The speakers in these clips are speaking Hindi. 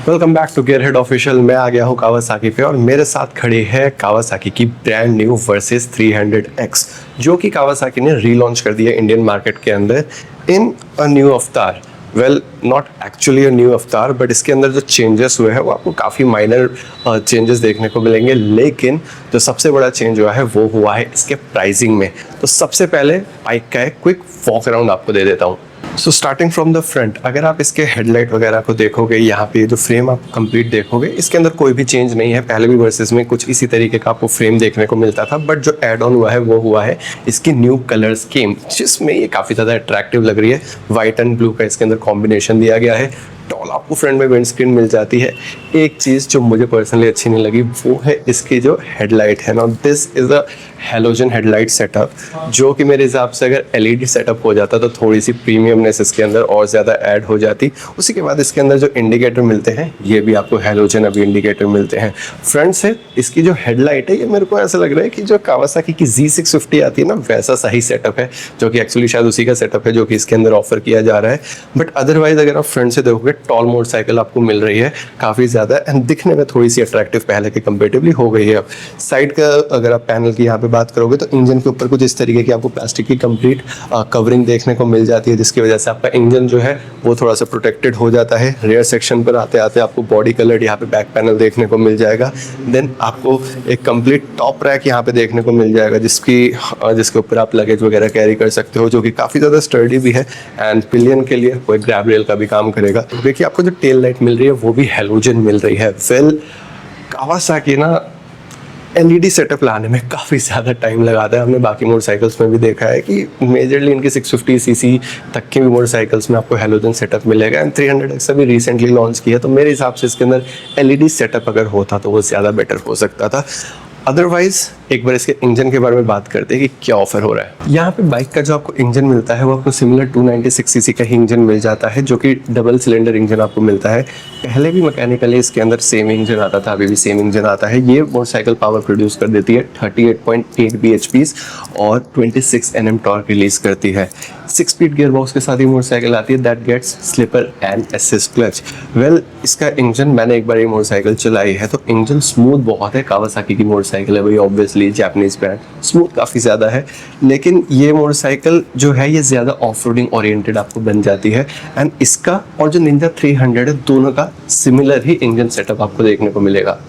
Welcome back to Gearhead Official. मैं आ गया हूँ कावासाकी पे और मेरे साथ खड़ी है कावासाकी की ब्रांड न्यू वर्सेस 300X जो कि कावासाकी ने रीलॉन्च कर दिया इंडियन मार्केट के अंदर इन अ न्यू अवतार। Well not actually a new अवतार बट इसके अंदर जो चेंजेस हुए हैं वो आपको काफ़ी माइनर चेंजेस देखने को मिलेंगे, लेकिन जो सबसे बड़ा चेंज हुआ है वो हुआ है इसके प्राइसिंग में। तो सबसे पहले बाइक का एक क्विक वॉक अराउंड आपको दे देता हूँ। So starting from the front, अगर आप इसके हेडलाइट वगैरह को देखोगे, यहाँ पे जो फ्रेम आप कंप्लीट देखोगे, इसके अंदर कोई भी चेंज नहीं है। पहले भी वर्सेस में कुछ इसी तरीके का आपको फ्रेम देखने को मिलता था, बट जो एड ऑन हुआ है वो हुआ है इसकी न्यू कलर स्कीम, जिसमें ये काफ़ी ज़्यादा अट्रैक्टिव लग रही है। वाइट एंड ब्लू का इसके अंदर कॉम्बिनेशन दिया गया है। टॉल आपको फ्रंट में विंड स्क्रीन मिल जाती है। एक चीज़ जो मुझे पर्सनली अच्छी नहीं लगी वो है इसकी जो हेडलाइट है ना, this is a halogen headlight setup, जो कि मेरे हिसाब से अगर एलईडी सेटअप हो जाता तो थोड़ी सी प्रीमियमनेस इसके अंदर और ज़्यादा ऐड हो जाती। उसी के बाद इसके अंदर जो इंडिकेटर मिलते हैं ये भी आपको हेलोजन अभी इंडिकेटर मिलते हैं। फ्रंट से इसकी जो हेडलाइट है ये मेरे को ऐसा लग रहा है कि जो कावासाकी की Z650 आती है ना, वैसा सही सेटअप है, जो कि एक्चुअली शायद उसी का सेटअप है जो कि इसके अंदर ऑफर किया जा रहा है। बट अदरवाइज अगर आप फ्रंट से देखोगे, टॉल मोटरसाइकिल आपको मिल रही है काफ़ी ज़्यादा एंड दिखने में थोड़ी सी अट्रैक्टिव पहले के कंपेरेटिवली हो गई है। अब साइड का अगर आप पैनल की यहाँ पे बात करोगे तो इंजन के ऊपर कुछ इस तरीके की आपको प्लास्टिक की कंप्लीट कवरिंग देखने को मिल जाती है, जिसकी वजह से आपका इंजन जो है वो थोड़ा सा प्रोटेक्टेड हो जाता है। रेयर सेक्शन पर आते आते आपको बॉडी कलर यहाँ पे बैक पैनल देखने को मिल जाएगा। देन आपको एक कंप्लीट टॉप रैक यहाँ पे देखने को मिल जाएगा, जिसके ऊपर आप लगेज वगैरह कैरी कर सकते हो, जो कि काफ़ी ज़्यादा स्टर्डी भी है एंड पिलियन के लिए वो एक ग्रैब रेल का भी काम करेगा। देखिए आपको जो टेल लाइट मिल रही है वो भी हेलोजन मिल रही है। वेल कावासाकी ना एलईडी सेटअप लाने में काफ़ी ज़्यादा टाइम लगाता है। हमने बाकी मोटरसाइकिल्स में भी देखा है कि मेजरली इनके 650 सीसी तक के भी मोटरसाइकिल्स में आपको हेलोजन सेटअप मिलेगा एंड 300X अभी रिसेंटली लॉन्च किया, तो मेरे हिसाब से इसके अंदर एलईडी सेटअप अगर होता तो वो ज़्यादा बेटर हो सकता था। अदरवाइज एक बार इसके इंजन के बारे में बात करते हैं कि क्या ऑफर हो रहा है। यहाँ पे बाइक का जो आपको इंजन मिलता है वो आपको सिमिलर 296 सीसी का ही इंजन मिल जाता है, जो कि डबल सिलेंडर इंजन आपको मिलता है। पहले भी मैकेनिकली इसके अंदर सेम इंजन आता था, अभी भी सेम इंजन आता है। ये मोटरसाइकिल पावर प्रोड्यूस कर देती है 38.8 bhp और 26 Nm टॉर्क रिलीज करती है। 6 स्पीड गियर बॉक्स के साथ ही मोटरसाइकिल आती है that gets slipper and assist clutch. Well इसका इंजन मैंने एक बार ये मोटरसाइकिल चलाई है तो इंजन स्मूथ बहुत है। कावासाकी की मोटरसाइकिल है भाई, ऑब्वियसली जापानीज ब्रांड, स्मूथ काफ़ी ज़्यादा है। लेकिन ये मोटरसाइकिल जो है ये ज़्यादा ऑफ रोडिंग ओरिएंटेड आपको बन जाती है एंड इसका और जो निंजा 300 है दोनों का सिमिलर ही इंजन सेटअप आपको देखने को मिलेगा।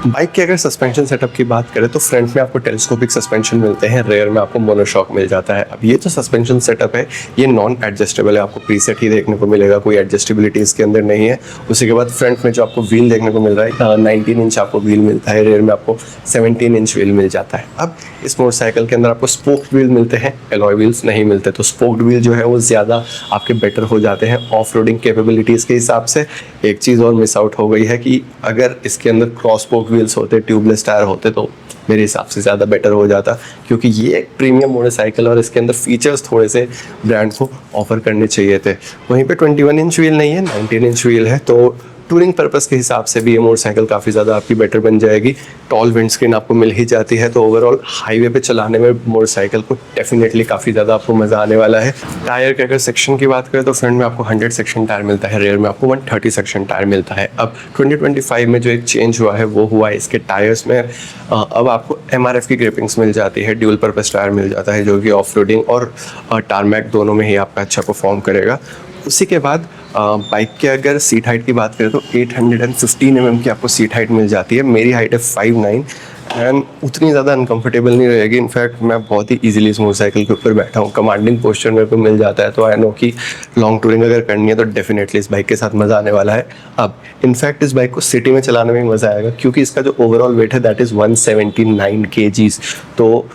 बाइक के अगर सस्पेंशन सेटअप की बात करें तो फ्रंट में आपको टेलीस्कोपिक सस्पेंशन मिलते हैं, रेयर में आपको मोनोशॉक मिल जाता है। अब ये जो सस्पेंशन सेटअप है ये नॉन एडजस्टेबल है, आपको प्रीसेट ही देखने को मिलेगा, कोई एडजस्टेबिलिटी इसके अंदर नहीं है। उसी के बाद फ्रंट में जो आपको व्हील देखने को मिल रहा है 19 इंच आपको व्हील मिलता है, रेयर में आपको 17 इंच व्हील मिल जाता है। अब इस मोटरसाइकिल के अंदर आपको स्पोक्ड व्हील मिलते हैं, एलॉय व्हील्स नहीं मिलते, तो स्पोक्ड व्हील जो है वो ज़्यादा आपके बेटर हो जाते हैं ऑफ रोडिंग कैपेबिलिटीज़ के हिसाब से। एक चीज़ और मिस आउट हो गई है कि अगर इसके अंदर क्रॉस स्पोक व्हील्स होते, ट्यूबलेस टायर होते तो मेरे हिसाब से ज़्यादा बेटर हो जाता, क्योंकि ये एक प्रीमियम मोटरसाइकिल और इसके अंदर फीचर्स थोड़े से ब्रांड को ऑफर करने चाहिए थे। वहीं पे 21 इंच व्हील नहीं है, 19 इंच व्हील है, तो टूरिंग पर्पस के हिसाब से भी ये मोटरसाइकिल काफ़ी ज़्यादा आपकी बेटर बन जाएगी। टॉल विंड स्क्रीन आपको मिल ही जाती है, तो ओवरऑल हाईवे पे चलाने में मोटरसाइकिल को डेफिनेटली काफ़ी ज़्यादा आपको मज़ा आने वाला है। टायर के अगर सेक्शन की बात करें तो फ्रंट में आपको 100 सेक्शन टायर मिलता है, रेयर में आपको 130 सेक्शन टायर मिलता है। अब 2025 में जो एक चेंज हुआ है वो हुआ है इसके टायर्स में। अब आपको MRF की ग्रिपिंग्स मिल जाती है, ड्यूल पर्पस टायर मिल जाता है, जो कि ऑफ रोडिंग और टारमैक दोनों में ही आपका अच्छा परफॉर्म करेगा। उसी के बाद बाइक के अगर सीट हाइट की बात करें तो 815 mm की आपको सीट हाइट मिल जाती है। मेरी हाइट है 5'9" एंड उतनी ज़्यादा अनकंफर्टेबल नहीं रहेगी। इनफैक्ट मैं बहुत ही इजीली इस मोटरसाइकिल के ऊपर बैठा हूँ, कमांडिंग पोस्चर मेरे को मिल जाता है, तो आई नो कि लॉन्ग टूरिंग अगर करनी है तो डेफिनेटली इस बाइक के साथ मज़ा आने वाला है। अब इनफैक्ट इस बाइक को सिटी में चलाने में मज़ा आएगा, क्योंकि इसका जो ओवरऑल वेट है दैट इज़ 179 kgs, तो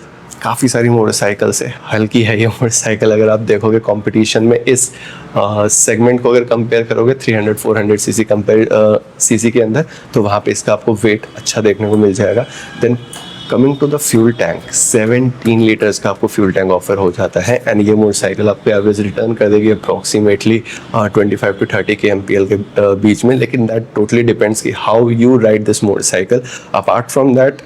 काफ़ी सारी मोटरसाइकिल से हल्की है ये मोटरसाइकिल। अगर आप देखोगे कंपटीशन में इस सेगमेंट को अगर कंपेयर करोगे 300-400 सीसी सीसी के अंदर, तो वहाँ पे इसका आपको वेट अच्छा देखने को मिल जाएगा। Then coming to the fuel tank, 17 litres का आपको फ्यूल टैंक ऑफर हो जाता है एंड ये मोटरसाइकिल आपको एवरेज रिटर्न कर देगी अप्रॉक्सीमेटली 25 to 30 kmpl के बीच में। लेकिन दैट टोटली डिपेंड्स कि how you ride this motorcycle. Apart from that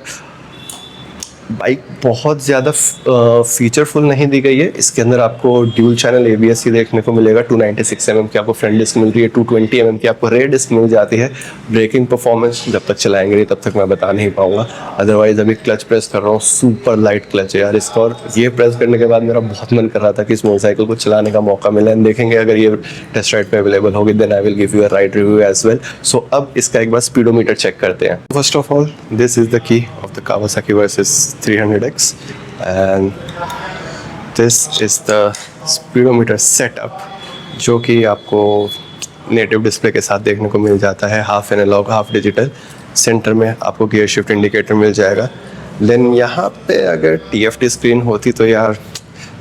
bike बहुत ज़्यादा फीचरफुल नहीं दी गई है। इसके अंदर आपको ड्यूल चैनल ABS ही देखने को मिलेगा। 296 mm की आपको फ्रंट डिस्क मिल रही है, 220 mm की आपको रेयर डिस्क मिल जाती है। ब्रेकिंग परफॉर्मेंस जब तक चलाएंगे नहीं तब तक मैं बता नहीं पाऊंगा। अदरवाइज अभी क्लच प्रेस कर रहा हूँ, सुपर लाइट क्लच है यार इसका, और ये प्रेस करने के बाद मेरा बहुत मन कर रहा था कि इस मोटरसाइकिल को चलाने का मौका मिले। एंड देखेंगे अगर ये टेस्ट राइड पे अवेलेबल होगी then I will give you a ride review as well. So अब इसका एक बार स्पीडोमीटर चेक करते हैं। First of all this is the key of the Kawasaki versus 300X and this is the speedometer setup जो कि आपको नेटिव डिस्प्ले के साथ देखने को मिल जाता है, half analogue half digital. Centre में आपको गियर शिफ्ट इंडिकेटर मिल जाएगा। देन यहाँ पे अगर TFT स्क्रीन होती तो यार,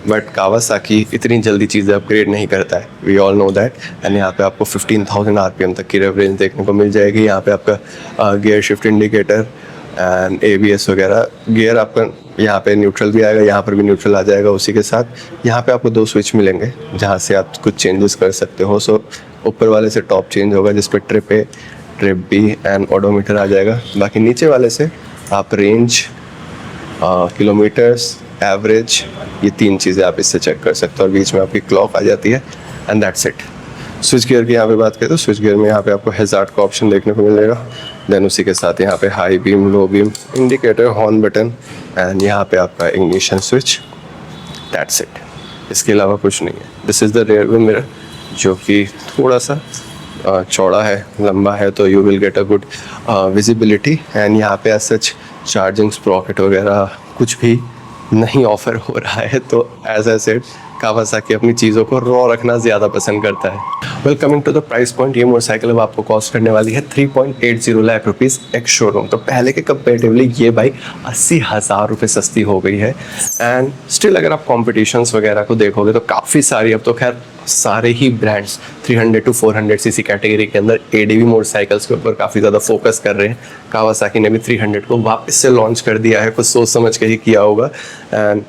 बट कावासाकी इतनी जल्दी चीज़ें अपग्रेड नहीं करता है, we all know that. And यहाँ पे आपको 15,000 RPM तक की रेव रेंज देखने को मिल जाएगी। यहाँ पे आपका gear shift indicator and ABS वगैरह। गियर आपका यहाँ पे न्यूट्रल भी आएगा, यहाँ पर भी न्यूट्रल आ जाएगा उसी के साथ। यहाँ पे आपको 2 स्विच मिलेंगे जहाँ से आप कुछ चेंजेस कर सकते हो। सो ऊपर वाले से टॉप चेंज होगा जिस पर trip A, trip B and odometer आ जाएगा। बाकी नीचे वाले से आप रेंज, किलोमीटर्स, एवरेज, ये 3 चीज़ें आप इससे चेक कर सकते हो। और बीच में आपकी क्लॉक आ जाती है and that's it. Switch gear की यहाँ पे बात करें तो स्विच गियर में यहाँ पे आपको हैजार्ड का ऑप्शन देखने को मिलेगा। देन उसी के साथ यहाँ पे high beam, low beam, indicator, horn button and यहाँ पे आपका इग्निशन स्विच, दैट्स इट। इसके अलावा कुछ नहीं है। This is the rear view mirror जो कि थोड़ा सा चौड़ा है, लंबा है, तो you will get a good visibility. And यहाँ पे एज सच चार्जिंग स्प्रॉकेट वगैरह कुछ भी नहीं ऑफर हो रहा है। तो एज आई सेड कावासाकी अपनी चीज़ों को रॉ रखना ज़्यादा पसंद करता है। Well, coming to the price point, ये मोटरसाइकिल अब आपको कॉस्ट करने वाली है 3.80 लाख रुपीज़ एक्स शोरूम। तो पहले के कंपेरेटिवली ये बाइक 80,000 रुपये सस्ती हो गई है। एंड स्टिल अगर आप कॉम्पिटिशन्स वगैरह को देखोगे तो काफ़ी सारी, अब तो खैर सारे ही ब्रांड्स 300 to 400 सीसी कैटेगरी के अंदर ADV मोटरसाइकिल्स के ऊपर काफ़ी ज़्यादा फोकस कर रहे हैं। कावासाकी ने भी 300 को वापस से लॉन्च कर दिया है, कुछ सोच समझ के ही किया होगा। एंड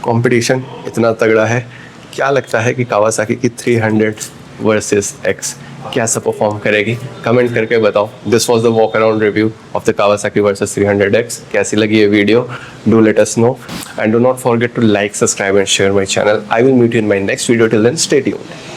कंपटीशन इतना तगड़ा है, क्या लगता है कि कावासाकी की 300 वर्सेस X कैसा परफॉर्म करेगी? कमेंट करके बताओ। This was the walk around review of the Kawasaki versus 300X। कैसी लगी ये video? Do let us know and do not forget to like, subscribe and share my channel. I will meet you in my next video. Till then stay tuned.